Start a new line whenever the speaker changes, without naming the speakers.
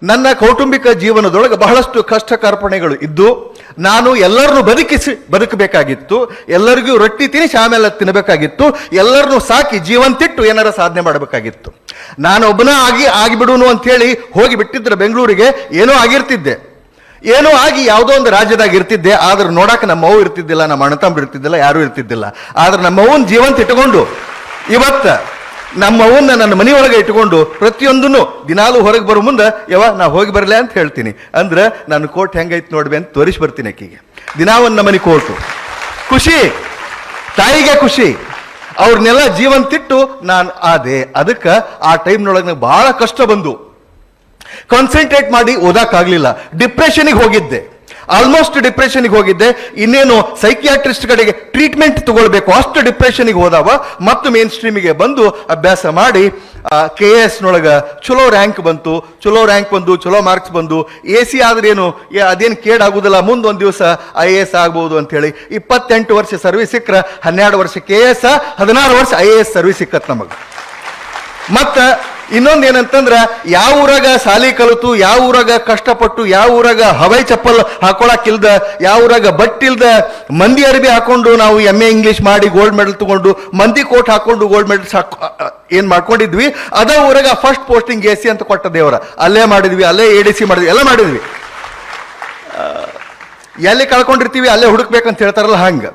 ನನ್ನ ಕೌಟುಂಬಿಕ ಜೀವನದೊಳಗೆ ಬಹಳಷ್ಟು ಕಷ್ಟ ಕಾರ್ಪಣೆಗಳು ಇದ್ದು ನಾನು ಎಲ್ಲರನ್ನು ಬದುಕಬೇಕಾಗಿತ್ತು, ಎಲ್ಲರಿಗೂ ರೊಟ್ಟಿ ತಿನ್ನಿಸಿ ಆಮೇಲೆ ತಿನ್ನಬೇಕಾಗಿತ್ತು, ಎಲ್ಲರನ್ನೂ ಸಾಕಿ ಜೀವಂತಿಟ್ಟು ಏನಾರ ಸಾಧನೆ ಮಾಡಬೇಕಾಗಿತ್ತು. ನಾನು ಒಬ್ಬನ ಆಗಿಬಿಡುನು ಅಂಥೇಳಿ ಹೋಗಿ ಬಿಟ್ಟಿದ್ರೆ ಬೆಂಗಳೂರಿಗೆ ಏನೋ ಆಗಿರ್ತಿದ್ದೆ, ಏನೋ ಆಗಿ ಯಾವುದೋ ಒಂದು ರಾಜ್ಯದಾಗ ಇರ್ತಿದ್ದೆ. ಆದ್ರೆ ನೋಡಕ್ಕೆ ನಮ್ಮ ಅವ್ವ ಇರ್ತಿದ್ದಿಲ್ಲ, ನಮ್ಮ ಅಣ್ಣತಮ್ಮ ಇರ್ತಿದ್ದಿಲ್ಲ, ಯಾರೂ ಇರ್ತಿದ್ದಿಲ್ಲ. ಆದ್ರೆ ನಮ್ಮ ಅವ್ವನ ಜೀವಂತ ಇಟ್ಕೊಂಡು ಇವತ್ತು ನಮ್ಮ ಅವನ್ನ ನನ್ನ ಮನೆಯೊಳಗೆ ಇಟ್ಕೊಂಡು ಪ್ರತಿಯೊಂದನ್ನು ದಿನಾಲೂ ಹೊರಗೆ ಬರೋ ಮುಂದೆ ನಾ ಹೋಗಿ ಬರಲೇ ಅಂತ ಹೇಳ್ತೀನಿ. ಅಂದ್ರೆ ನನ್ನ ಕೋಟ್ ಹೆಂಗೈತೆ ನೋಡ್ಬಿ ಅಂತ ತೋರಿಸಿ ಬರ್ತೀನಿ ಆಕಿಗೆ. ದಿನಾ ಒಂದು ನಮ್ಮನೆ ಕೋಟು. ಖುಷಿ, ತಾಯಿಗೆ ಖುಷಿ. ಅವ್ರನ್ನೆಲ್ಲ ಜೀವಂತಿಟ್ಟು ನಾನು ಆದೆ. ಅದಕ್ಕೆ ಆ ಟೈಮ್ನೊಳಗೆ ನಂಗೆ ಬಹಳ ಕಷ್ಟ ಬಂದು ಕಾನ್ಸಂಟ್ರೇಟ್ ಮಾಡಿ ಓದಕ್ಕಾಗಲಿಲ್ಲ. ಡಿಪ್ರೆಷನಿಗೆ ಹೋಗಿದ್ದೆ, ಆಲ್ಮೋಸ್ಟ್ ಡಿಪ್ರೆಷನ್ಗೆ ಹೋಗಿದ್ದೆ. ಇನ್ನೇನು ಸೈಕಿಯಾಟ್ರಿಸ್ಟ್ ಕಡೆಗೆ ಟ್ರೀಟ್ಮೆಂಟ್ ತಗೊಳ್ಬೇಕು ಅಷ್ಟು ಡಿಪ್ರೆಷನ್ಗೆ ಹೋದವ. ಮತ್ತು ಮೇನ್ ಸ್ಟ್ರೀಮಿಗೆ ಬಂದು ಅಭ್ಯಾಸ ಮಾಡಿ KS ನೊಳಗೆ ಚಲೋ ರ್ಯಾಂಕ್ ಬಂತು, ಚಲೋ ಮಾರ್ಕ್ಸ್ ಬಂದು. AC ಆದ್ರೇನು ಅದೇನು ಕೇಡಾಗುದಿಲ್ಲ, ಮುಂದೆ ಒಂದು ದಿವಸ IAS ಆಗ್ಬೋದು ಅಂತೇಳಿ 28 ವರ್ಷ ಸರ್ವಿಸ್ ಸಿಕ್ಕರೆ 12 ವರ್ಷ KS, 16 ವರ್ಷ IAS ಸರ್ವಿಸ್ ಸಿಕ್ಕತ್ ನಮಗೆ. ಮತ್ತು ಇನ್ನೊಂದೇನಂತಂದ್ರೆ ಯಾವ ಊರಾಗ ಸಾಲಿ ಕಲಿತು, ಯಾವ ಊರಾಗ ಕಷ್ಟಪಟ್ಟು, ಯಾವ ಊರಾಗ ಹವೈ ಚಪ್ಪಲ್ ಹಾಕೊಳಕ್ಕಿಲ್ದ, ಯಾವ ಊರಾಗ ಬಟ್ಟಿಲ್ದ, ಮಂದಿ ಅರಿಬಿ ಹಾಕೊಂಡು ನಾವು MA ಇಂಗ್ಲಿಷ್ ಮಾಡಿ ಗೋಲ್ಡ್ ಮೆಡಲ್ ತಗೊಂಡು, ಮಂದಿ ಕೋಟ್ ಹಾಕೊಂಡು ಗೋಲ್ಡ್ ಮೆಡಲ್ಸ್ ಏನ್ ಮಾಡ್ಕೊಂಡಿದ್ವಿ, ಅದ ಊರಾಗ ಫಸ್ಟ್ ಪೋಸ್ಟಿಂಗ್ AC ಅಂತ ಕೊಟ್ಟ ದೇವರ. ಅಲ್ಲೇ ಮಾಡಿದ್ವಿ, ಅಲ್ಲೇ ADC ಮಾಡಿದ್ವಿ, ಎಲ್ಲ ಮಾಡಿದ್ವಿ. ಎಲ್ಲಿ ಕಳ್ಕೊಂಡಿರ್ತೀವಿ ಅಲ್ಲೇ ಹುಡುಕ್ಬೇಕಂತ ಹೇಳ್ತಾರಲ್ಲ ಹಂಗ.